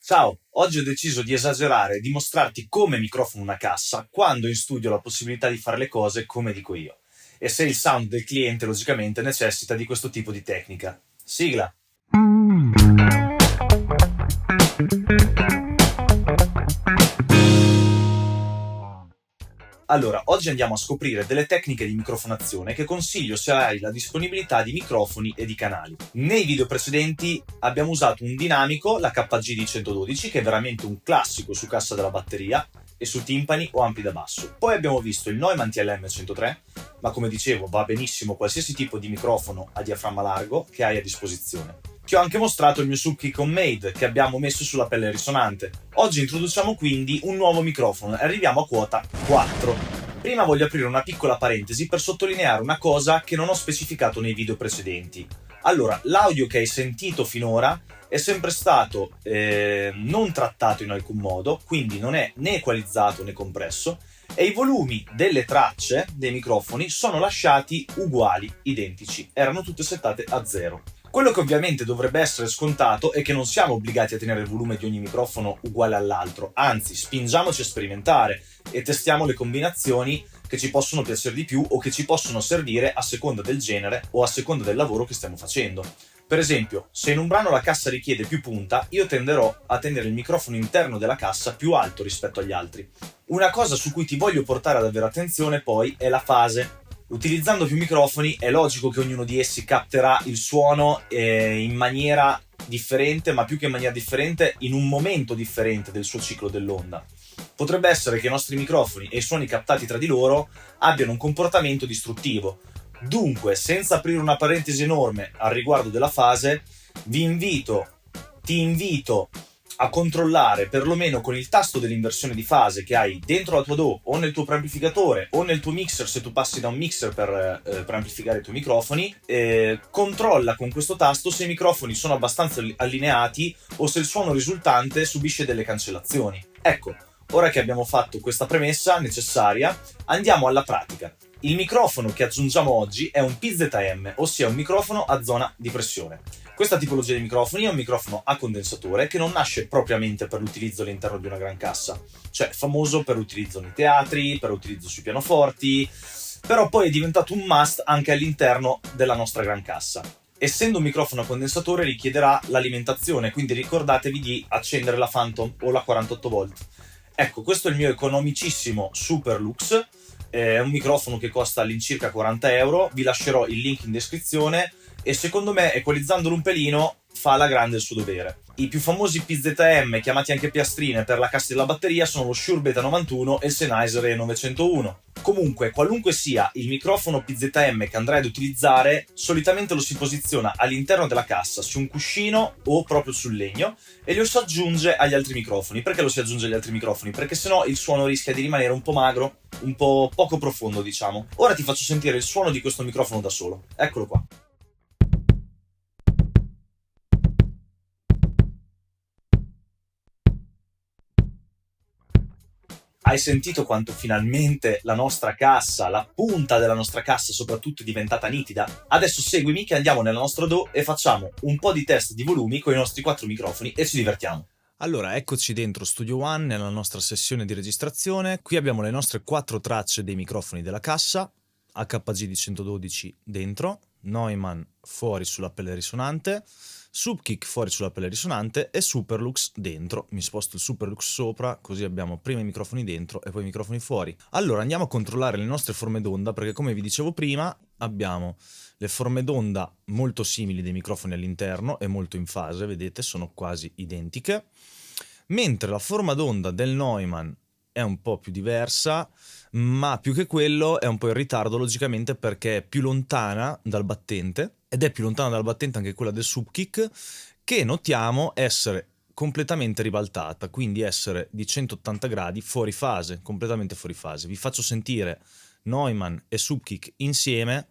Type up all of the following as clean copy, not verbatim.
Ciao, oggi ho deciso di esagerare e di mostrarti come microfono una cassa quando in studio ho la possibilità di fare le cose come dico io. E se il sound del cliente logicamente necessita di questo tipo di tecnica. Sigla! Allora, oggi andiamo a scoprire delle tecniche di microfonazione che consiglio se hai la disponibilità di microfoni e di canali. Nei video precedenti abbiamo usato un dinamico, la KG-D112, che è veramente un classico su cassa della batteria, e su timpani o ampi da basso. Poi abbiamo visto il Neumann TLM-103, ma come dicevo va benissimo qualsiasi tipo di microfono a diaframma largo che hai a disposizione. Ti ho anche mostrato il mio Subkick Homemade che abbiamo messo sulla pelle risonante. Oggi introduciamo quindi un nuovo microfono e arriviamo a quota 4. Prima voglio aprire una piccola parentesi per sottolineare una cosa che non ho specificato nei video precedenti. Allora, l'audio che hai sentito finora è sempre stato non trattato in alcun modo, quindi non è né equalizzato né compresso, e i volumi delle tracce dei microfoni sono lasciati uguali, identici, erano tutte settate a 0. Quello che ovviamente dovrebbe essere scontato è che non siamo obbligati a tenere il volume di ogni microfono uguale all'altro, anzi spingiamoci a sperimentare e testiamo le combinazioni che ci possono piacere di più o che ci possono servire a seconda del genere o a seconda del lavoro che stiamo facendo. Per esempio, se in un brano la cassa richiede più punta, io tenderò a tenere il microfono interno della cassa più alto rispetto agli altri. Una cosa su cui ti voglio portare ad avere attenzione poi è la fase. Utilizzando più microfoni è logico che ognuno di essi capterà il suono in maniera differente, ma più che in maniera differente, in un momento differente del suo ciclo dell'onda. Potrebbe essere che i nostri microfoni e i suoni captati tra di loro abbiano un comportamento distruttivo. Dunque, senza aprire una parentesi enorme al riguardo della fase, ti invito a controllare perlomeno con il tasto dell'inversione di fase che hai dentro la tua DAW o nel tuo preamplificatore o nel tuo mixer se tu passi da un mixer per amplificare i tuoi microfoni, controlla con questo tasto se i microfoni sono abbastanza allineati o se il suono risultante subisce delle cancellazioni. Ecco, ora che abbiamo fatto questa premessa necessaria, andiamo alla pratica. Il microfono che aggiungiamo oggi è un PZM, ossia un microfono a zona di pressione. Questa tipologia di microfoni è un microfono a condensatore che non nasce propriamente per l'utilizzo all'interno di una gran cassa, cioè famoso per l'utilizzo nei teatri, per l'utilizzo sui pianoforti, però poi è diventato un must anche all'interno della nostra gran cassa. Essendo un microfono a condensatore richiederà l'alimentazione, quindi ricordatevi di accendere la Phantom o la 48 volt. Ecco, questo è il mio economicissimo Super Lux, è un microfono che costa all'incirca 40 euro, vi lascerò il link in descrizione e secondo me equalizzandolo un pelino fa alla grande il suo dovere. I più famosi PZM, chiamati anche piastrine per la cassa della batteria, sono lo Shure Beta 91 e il Sennheiser E901. Comunque, qualunque sia il microfono PZM che andrai ad utilizzare, solitamente lo si posiziona all'interno della cassa, su un cuscino o proprio sul legno, e lo si aggiunge agli altri microfoni. Perché lo si aggiunge agli altri microfoni? Perché sennò il suono rischia di rimanere un po' magro, un po' poco profondo, diciamo. Ora ti faccio sentire il suono di questo microfono da solo. Eccolo qua. Hai sentito quanto finalmente la nostra cassa, la punta della nostra cassa soprattutto, è diventata nitida? Adesso seguimi che andiamo nella nostra DAW e facciamo un po' di test di volumi con i nostri 4 microfoni e ci divertiamo. Allora, eccoci dentro Studio One nella nostra sessione di registrazione. Qui abbiamo le nostre 4 tracce dei microfoni della cassa, HG di 112 dentro, Neumann fuori sulla pelle risonante, Subkick fuori sulla pelle risonante e Superlux dentro. Mi sposto il Superlux sopra, così abbiamo prima i microfoni dentro e poi i microfoni fuori. Allora andiamo a controllare le nostre forme d'onda perché, come vi dicevo prima, abbiamo le forme d'onda molto simili dei microfoni all'interno e molto in fase, vedete, sono quasi identiche, mentre la forma d'onda del Neumann è un po' più diversa, ma più che quello è un po' in ritardo logicamente perché è più lontana dal battente, ed è più lontana dal battente anche quella del Subkick, che notiamo essere completamente ribaltata, quindi essere di 180 gradi fuori fase, completamente fuori fase. Vi faccio sentire Neumann e Subkick insieme.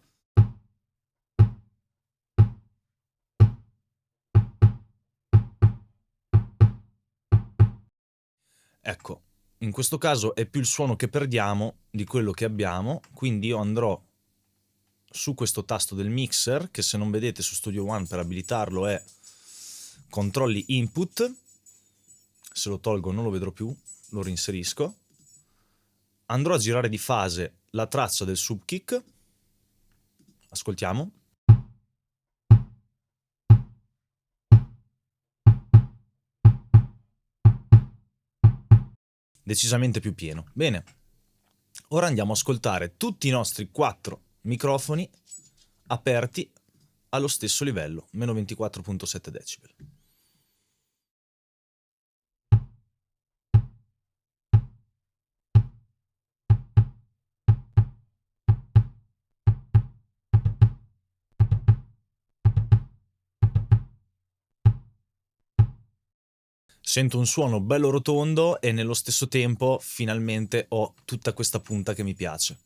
Ecco, in questo caso è più il suono che perdiamo di quello che abbiamo, quindi io andrò su questo tasto del mixer, che se non vedete su Studio One per abilitarlo è controlli input, se lo tolgo non lo vedrò più, lo reinserisco. Andrò a girare di fase la traccia del subkick. Ascoltiamo. Decisamente più pieno. Bene, ora andiamo a ascoltare tutti i nostri 4 microfoni aperti allo stesso livello, meno 24.7 decibel. Sento un suono bello rotondo e nello stesso tempo finalmente ho tutta questa punta che mi piace.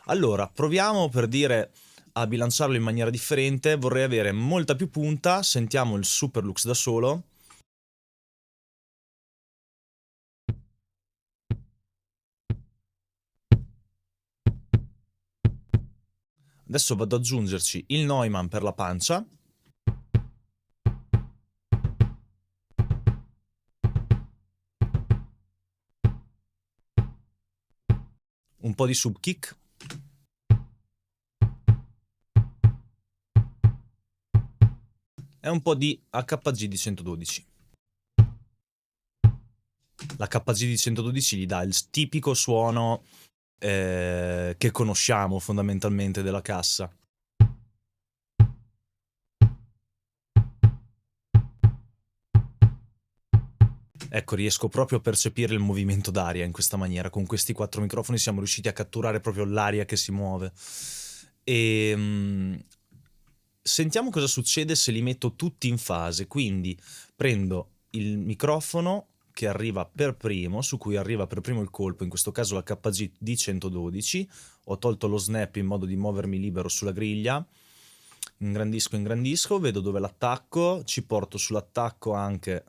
Allora, proviamo per dire a bilanciarlo in maniera differente. Vorrei avere molta più punta, sentiamo il Superlux da solo. Adesso vado ad aggiungerci il Neumann per la pancia. Un po' di subkick. E un po' di HG di 112. L'HG di 112 gli dà il tipico suono che conosciamo fondamentalmente della cassa. Ecco, riesco proprio a percepire il movimento d'aria in questa maniera. Con questi 4 microfoni siamo riusciti a catturare proprio l'aria che si muove. E sentiamo cosa succede se li metto tutti in fase. Quindi prendo il microfono che arriva per primo, su cui arriva per primo il colpo, in questo caso la KG D112, ho tolto lo snap in modo di muovermi libero sulla griglia, ingrandisco, vedo dove l'attacco, ci porto sull'attacco anche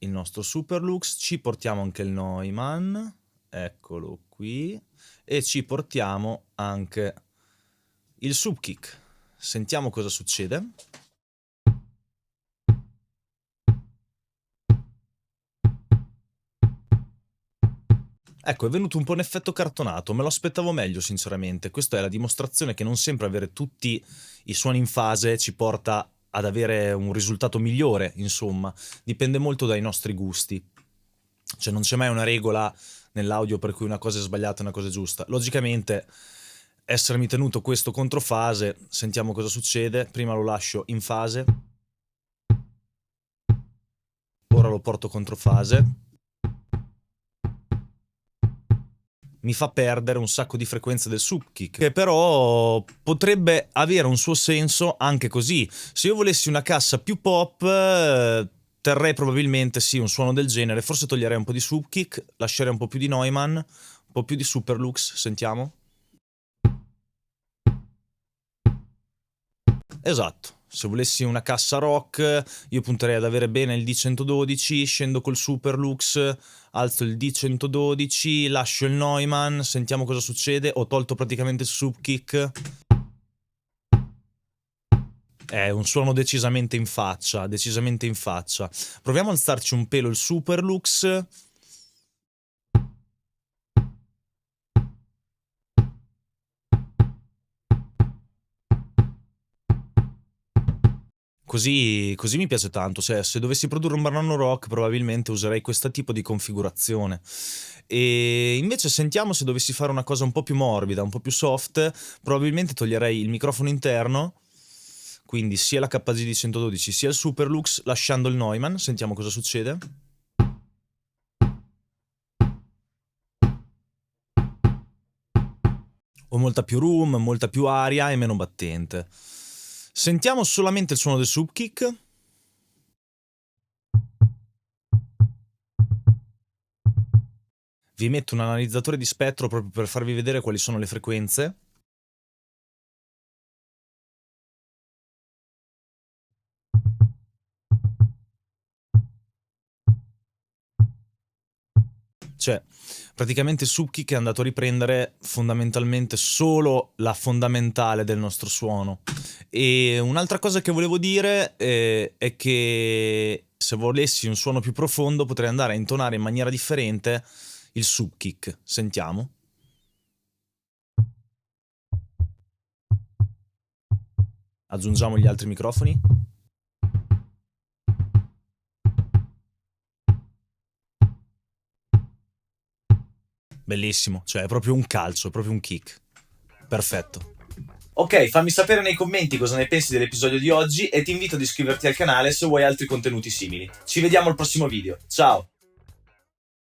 il nostro Superlux, ci portiamo anche il Neumann, eccolo qui, e ci portiamo anche il subkick. Sentiamo cosa succede. Ecco, è venuto un po' un effetto cartonato, me lo aspettavo meglio sinceramente. Questa è la dimostrazione che non sempre avere tutti i suoni in fase ci porta ad avere un risultato migliore, insomma. Dipende molto dai nostri gusti. Cioè non c'è mai una regola nell'audio per cui una cosa è sbagliata e una cosa è giusta. Logicamente, essermi tenuto questo controfase, sentiamo cosa succede. Prima lo lascio in fase. Ora lo porto controfase. Mi fa perdere un sacco di frequenze del subkick, che però potrebbe avere un suo senso anche così. Se io volessi una cassa più pop, terrei probabilmente sì un suono del genere, forse toglierei un po' di subkick, lascerei un po' più di Neumann, un po' più di Superlux, sentiamo. Esatto. Se volessi una cassa rock, io punterei ad avere bene il D112, scendo col Superlux, alzo il D112, lascio il Neumann, sentiamo cosa succede, ho tolto praticamente il subkick. È un suono decisamente in faccia, decisamente in faccia. Proviamo a alzarci un pelo il Superlux. Così mi piace tanto, cioè se dovessi produrre un brano rock probabilmente userei questo tipo di configurazione. E invece sentiamo se dovessi fare una cosa un po' più morbida, un po' più soft, probabilmente toglierei il microfono interno, quindi sia la KG di 112 sia il Superlux, lasciando il Neumann, sentiamo cosa succede. Ho molta più room, molta più aria e meno battente. Sentiamo solamente il suono del subkick. Vi metto un analizzatore di spettro proprio per farvi vedere quali sono le frequenze. Cioè, praticamente Subkick è andato a riprendere fondamentalmente solo la fondamentale del nostro suono. E un'altra cosa che volevo dire è che se volessi un suono più profondo potrei andare a intonare in maniera differente il sub kick. Sentiamo. Aggiungiamo gli altri microfoni. Bellissimo, cioè è proprio un calcio, è proprio un kick. Perfetto. Ok, fammi sapere nei commenti cosa ne pensi dell'episodio di oggi e ti invito ad iscriverti al canale se vuoi altri contenuti simili. Ci vediamo al prossimo video. Ciao!